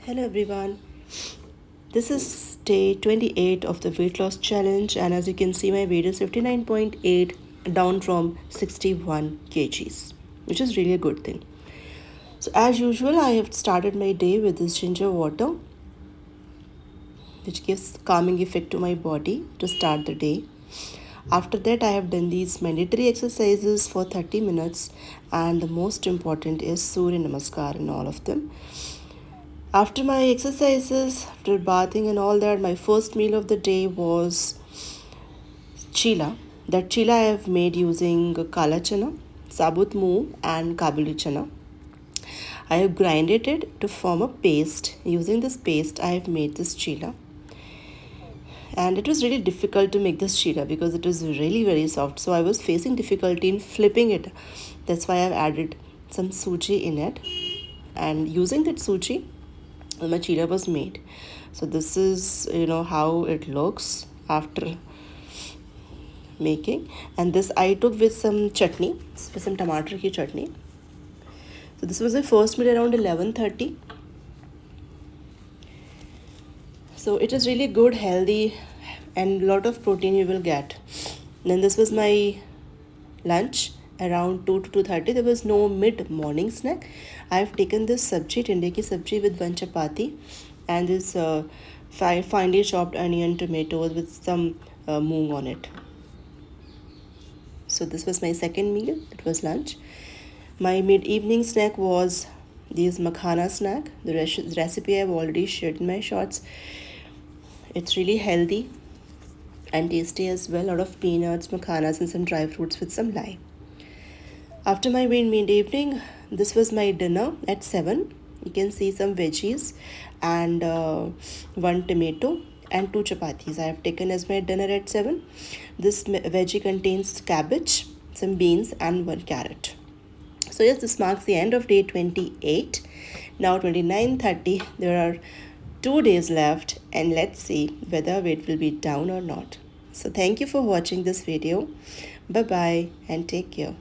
Hello everyone. This is day 28 of the weight loss challenge, and as you can see my weight is 59.8, down from 61 kgs, which is really a good thing. So as usual, I have started my day with this ginger water, which gives calming effect to my body to start the day. After that, I have done these mandatory exercises for 30 minutes, and the most important is Surya Namaskar in all of them. After my exercises, after bathing and all that, my first meal of the day was chila. That chila I have made using kala chana, sabut moong, and kabuli chana. I have grinded it to form a paste. Using this paste, I have made this chila. And it was really difficult to make this chila because it was really very soft. So I was facing difficulty in flipping it. That's why I've added some suji in it. And using that suji, my chila was made. So this is how it looks after making. And this I took with some chutney, with some tomato ki chutney. So this was my first meal around 11:30. So it is really good, healthy, and lot of protein you will get. Then this was my lunch around 2 to 2:30. There was no mid-morning snack. I have taken this sabji, tinde ki sabji, with one chapati and this finely chopped onion, tomatoes with some moong on it. So this was my second meal. It was lunch. My mid-evening snack was this makhana snack. The recipe I have already shared in my shorts. It's really healthy and tasty as well. A lot of peanuts, makhanas, and some dry fruits with some lime. After my mid-evening, this was my dinner at 7. You can see some veggies and one tomato and 2 chapatis I have taken as my dinner at 7. This veggie contains cabbage, some beans, and 1 carrot. So yes, this marks the end of day 28. Now 29:30. There are 2 days left, and let's see whether weight will be down or not. So thank you for watching this video. Bye bye and take care.